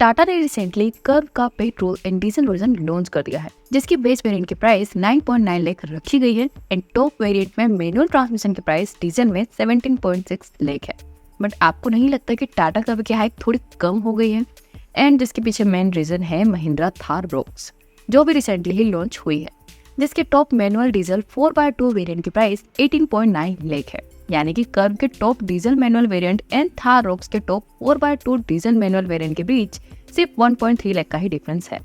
टाटा ने recently curve का petrol and diesel version launch कर दिया है, जिसकी बेस वेरिएंट की प्राइस 9.9 लाख रखी गई है एंड टॉप वेरिएंट में मैनुअल ट्रांसमिशन की प्राइस डीजल में 17.6 लाख है। बट आपको नहीं लगता कि टाटा कर्व की हाइप थोड़ी कम हो गई है? एंड जिसके पीछे मेन रीजन है महिंद्रा थार रॉक्स, जो भी रिसेंटली ही लॉन्च हुई है, जिसके top manual diesel 4x2 variant की प्राइस 18.9 लाख है। यानी कि कर्व के top diesel manual variant and Thar Roxx के top 4x2 diesel manual variant के बीच सिर्फ 1.3 लाख का ही डिफरेंस है।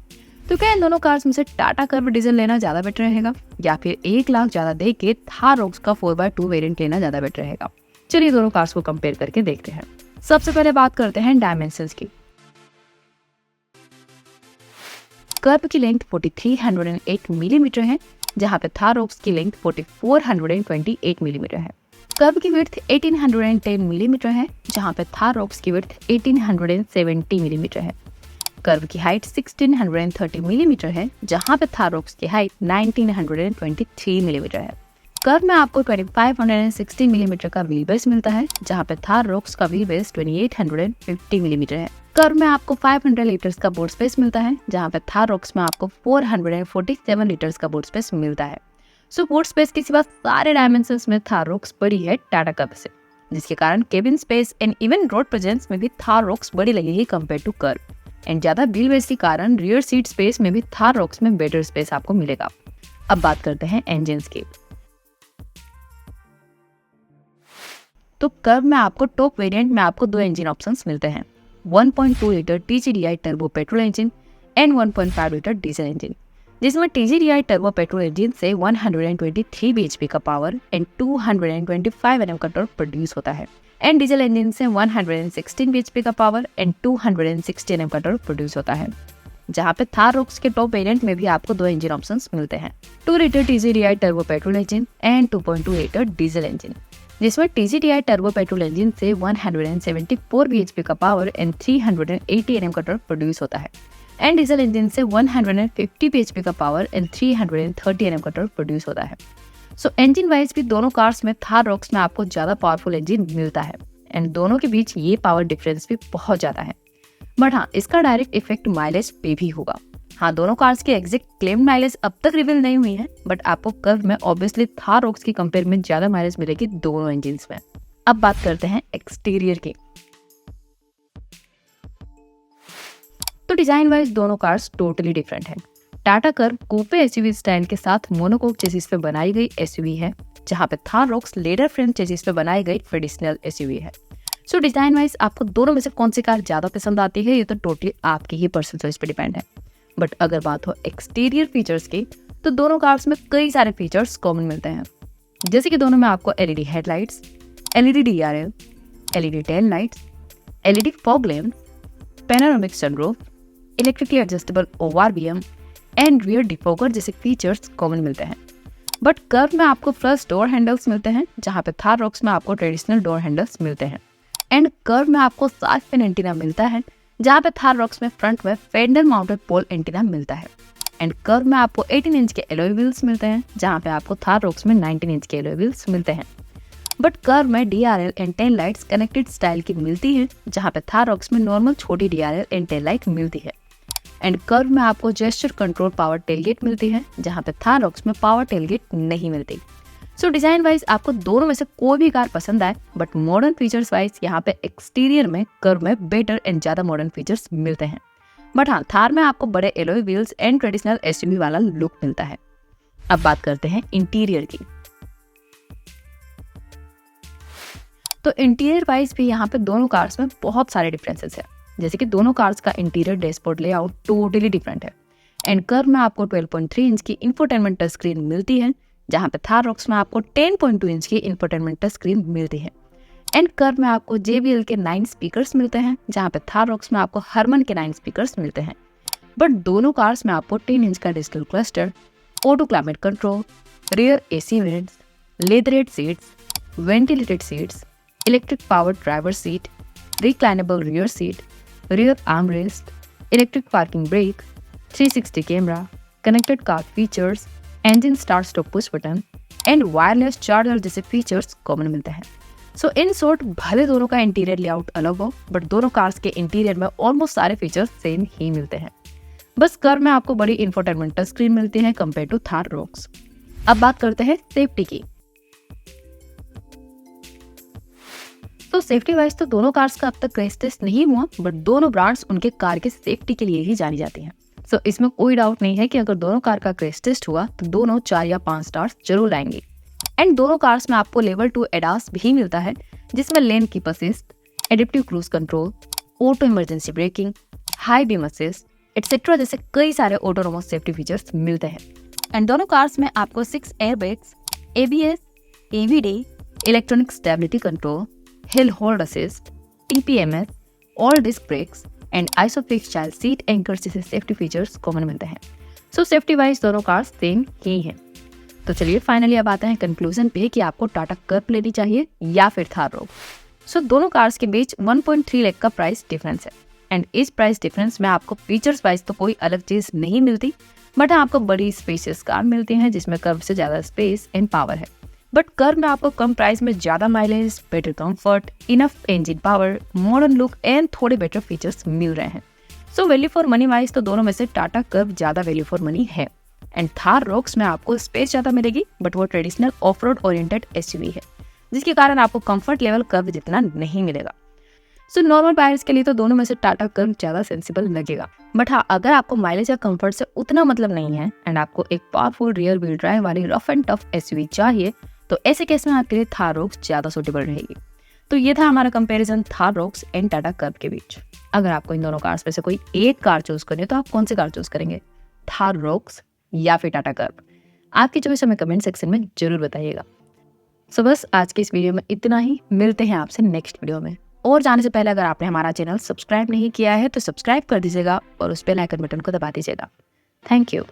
तो क्या इन दोनों कार्स में से टाटा कर्व डीजल लेना ज्यादा बेटर रहेगा या फिर 1 लाख ज्यादा दे के थार रॉक्स का 4x2 वेरिएंट लेना ज्यादा बेटर रहेगा? चलिए दोनों कार्स को कंपेयर करके देखते हैं। सबसे पहले बात करते हैं डायमेंशंस की। कर्व की लेंथ 4308 मिलीमीटर है, जहां पे थार रॉक्स की लेंथ 4428 मिलीमीटर है। कर्व की विड्थ 1810 मिलीमीटर है, जहां पे थार रॉक्स की विड्थ 1870 मिलीमीटर है। कर्व की हाइट 1630 मिलीमीटर है, जहां पे थार रॉक्स की हाइट 1923 मिलीमीटर है। कर्व में आपको 2560 मिलीमीटर का व्हील बेस मिलता है, जहां पे थार रॉक्स का व्हील बेस 2850 मिलीमीटर है। कर्व में आपको 500 लीटर्स का बोर्ड स्पेस मिलता है, जहां पे थार रॉक्स में आपको 447 लीटर्स का बोर्ड स्पेस मिलता है। सो बोर्ड स्पेस के सिवा सारे डायमेंशंस में थार रॉक्स बड़ी है टाटा कर्व से, जिसके कारण cabin space and even road presence में भी थार रॉक्स बड़ी लगेगी कंपेयर टू कर्व। एंड ज्यादा व्हील बेस के कारण रियर सीट स्पेस में भी थार रॉक्स में बेटर स्पेस आपको मिलेगा। अब बात करते हैं इंजन की। तो कर्व में आपको टॉप वेरिएंट में आपको 2 इंजन ऑप्शंस मिलते हैं, 1.2 litre TGDI turbo petrol engine and 1.5 litre diesel engine, जिसमें TGDI टर्बो पेट्रोल इंजन से 123 bhp का पावर एंड 225 Nm का टॉर्क प्रोड्यूस होता है, एंड डीजल इंजन से 116 bhp का पावर एंड 260 Nm का टॉर्क प्रोड्यूस होता है। जहां पे थार रॉक्स के टॉप वेरिएंट में भी आपको 2 इंजन ऑप्शंस मिलते हैं, 2 litre TGDI turbo petrol engine and 2.2 litre diesel engine, जिसमें TGDI टर्बो पेट्रोल इंजन से 174 bhp का पावर एंड 380 Nm का टॉर्क प्रोड्यूस होता है, एंड डीजल इंजन से 150 bhp का पावर एंड 330 Nm का टॉर्क प्रोड्यूस होता है। सो इंजन वाइज भी दोनों कार्स में थार रॉक्स में आपको ज्यादा पावरफुल इंजन मिलता है, एंड दोनों के बीच ये पावर डिफरेंस भी बहुत ज्यादा है। बट हाँ, इसका डायरेक्ट इफेक्ट माइलेज पे भी होगा। हाँ, दोनों कार्स की एग्जैक्ट क्लेम माइलेज अब तक रिवील नहीं हुई है, बट आपको कर्व में ऑब्वियसली थार रॉक्स की कंपेयर में ज्यादा माइलेज मिलेगी दोनों इंजन में। अब बात करते हैं एक्सटीरियर की। तो डिजाइन वाइज दोनों कार्स टोटली डिफरेंट है। टाटा कर्व कूपे एसयूवी स्टाइल के साथ मोनोकोक चेसिस पे बनाई गई एसयूवी है, जहां पे Thar rocks ladder frame chassis पे बनाई गई ट्रेडिशनल एसयूवी है। सो डिजाइन वाइज आपको दोनों में से कौन सी कार ज्यादा पसंद आती है, ये तो टोटली आपकी ही पर्सनल चॉइस पे डिपेंड है। बट अगर बात हो एक्सटीरियर फीचर्स की, तो दोनों कार्स में कई सारे फीचर्स कॉमन मिलते हैं, जैसे कि दोनों में आपको LED headlights, LED DRL, LED tail lights, LED fog lamp, panoramic sunroof, electrically adjustable ORVM and rear defogger जैसे फीचर्स कॉमन मिलते हैं। बट कर्व में आपको फ्रंट डोर हैंडल्स मिलते हैं, जहां पे थार रॉक्स में आपको ट्रेडिशनल डोर हैंडल्स मिलते हैं, एंड कर्व में आपको 7 पिन एंटीना मिलता है, जहां पे थार रॉक्स में फ्रंट में फेंडर माउंटेड पोल एंटीना मिलता है, एंड कर्व में आपको 18 इंच के एलॉय व्हील्स मिलते हैं, जहां पे आपको थार रॉक्स में 19 इंच के एलॉय व्हील्स मिलते हैं। बट कर्व में DRL and tail lights connected style की मिलती है, जहां पे थार रॉक्स में नॉर्मल छोटी DRL एंड टेल लाइट मिलती है, एंड कर्व में आपको जेस्चर कंट्रोल पावर टेलगेट मिलती है, जहां पे थार रॉक्स में पावर टेलगेट नहीं मिलती। सो डिजाइन वाइज आपको दोनों में से कोई भी कार पसंद आए, बट मॉडर्न फीचर्स वाइज यहाँ पे एक्सटीरियर में कर्व में बेटर एंड ज्यादा मॉडर्न फीचर्स मिलते हैं। बट हाँ, थार में आपको बड़े alloy wheels and traditional SUV वाला लुक मिलता है। अब बात करते हैं इंटीरियर की। तो इंटीरियर वाइज भी यहाँ पे दोनों कार्स में बहुत सारे डिफरेंसेस है, जैसे कि दोनों कार्स का interior dashboard layout totally different है, एंड कर्व में आपको 12.3 इंच की इंफोटेनमेंट टच स्क्रीन मिलती है, जहां पे थार रॉक्स में आपको 10.2 इंच की इंफोटेनमेंट टच स्क्रीन मिलती है, एंड कर्व में आपको JBL के 9 स्पीकर्स मिलते हैं, जहां पे थार रॉक्स में आपको हरमन के 9 स्पीकर्स मिलते हैं। बट दोनों कार्स में आपको 10 इंच का digital cluster, auto climate control, rear AC vents, leatherette seats, ventilated seats, electric power driver seat, reclinable rear seat, rear arm rest, electric parking brake, 360 camera, connected car features, engine start stop push button and wireless charger जैसे features common मिलते हैं। सो in short, भले दोनों का interior layout अलग हो, but दोनों cars के इंटीरियर में ऑलमोस्ट सारे फीचर्स सेम ही मिलते हैं। बस कर्व में आपको बड़ी इंफोटेनमेंट टच स्क्रीन मिलती है कंपेयर टू थार रॉक्स। अब बात करते हैं सेफ्टी की। तो सेफ्टी वाइज तो दोनों कार्स का अब तक क्रैश टेस्ट नहीं हुआ, बट दोनों ब्रांड्स उनके कार के सेफ्टी के लिए ही जानी जाती हैं। सो इसमें कोई डाउट नहीं है कि अगर दोनों कार का क्रैश टेस्ट हुआ तो दोनों 4 या 5 स्टार्स जरूर लाएंगे। एंड दोनों कार्स में आपको लेवल 2 एडास भी मिलता है, जिसमें lane keep assist, adaptive cruise control, auto emergency breaking, high beam assist etcetera जैसे कई सारे ऑटोनोमस सेफ्टी फीचर्स मिलते हैं। एंड दोनों कार्स में आपको 6 airbags, ABS, AVD, electronic stability control, hill hold assist, TPMS, all disc brakes and ISOFIX child seat anchors जैसे safety features common मिलते हैं। सो सेफ्टी वाइज दोनों कार्स सेम ही हैं। तो चलिए फाइनली अब आते हैं कंक्लूजन पे कि आपको टाटा कर्व लेनी चाहिए या फिर थार रॉक्स। सो दोनों कार्स के बीच 1.3 लाख का प्राइस डिफरेंस है। एंड इस प्राइस डिफरेंस में आपको फीचर्स वाइज तो कोई अलग चीज नहीं मिलती, बट आपको बड़ी स्पेशियस कार मिलती है जिसमें कर्व से ज्यादा स्पेस एंड पावर है। बट कर्व में आपको कम प्राइस में ज्यादा mileage, better comfort, enough engine power, modern look and थोड़े बेटर फीचर्स मिल रहे हैं। So value for money wise तो दोनों में से टाटा कर्व ज्यादा वैल्यू फॉर मनी है। एंड थार रॉक्स में आपको स्पेस ज्यादा मिलेगी, बट वो traditional of road oriented SUV है, जिसके कारण आपको कंफर्ट लेवल कर्व जितना नहीं मिलेगा। सो नॉर्मल बायर्स के लिए तो दोनों में से टाटा कर्व ज्यादा सेंसिबल लगेगा। बट हाँ, अगर आपको माइलेज या कंफर्ट से उतना मतलब नहीं है एंड आपको एक पावरफुल रियर व्हील ड्राइव वाली रफ एंड टफ SUV चाहिए, तो ऐसे केस में आपके लिए थार रॉक्स ज्यादा सूटेबल रहेगी। तो ये था हमारा comparison Thar rocks and Tata curve के बीच। अगर आपको इन दोनों कार्स में से कोई एक कार चूज करनी है तो आप कौन सी कार चूज करेंगे, थार रॉक्स या फिर टाटा कर्व? आपकी चॉइस हमें कमेंट सेक्शन में जरूर बताइएगा। सो बस आज के इस वीडियो में इतना ही। मिलते हैं आपसे नेक्स्ट वीडियो में। और जाने से पहले अगर आपने हमारा चैनल सब्सक्राइब नहीं किया है तो सब्सक्राइब कर दीजिएगा और उस बेल आइकन बटन को दबा दीजिएगा। Thank you.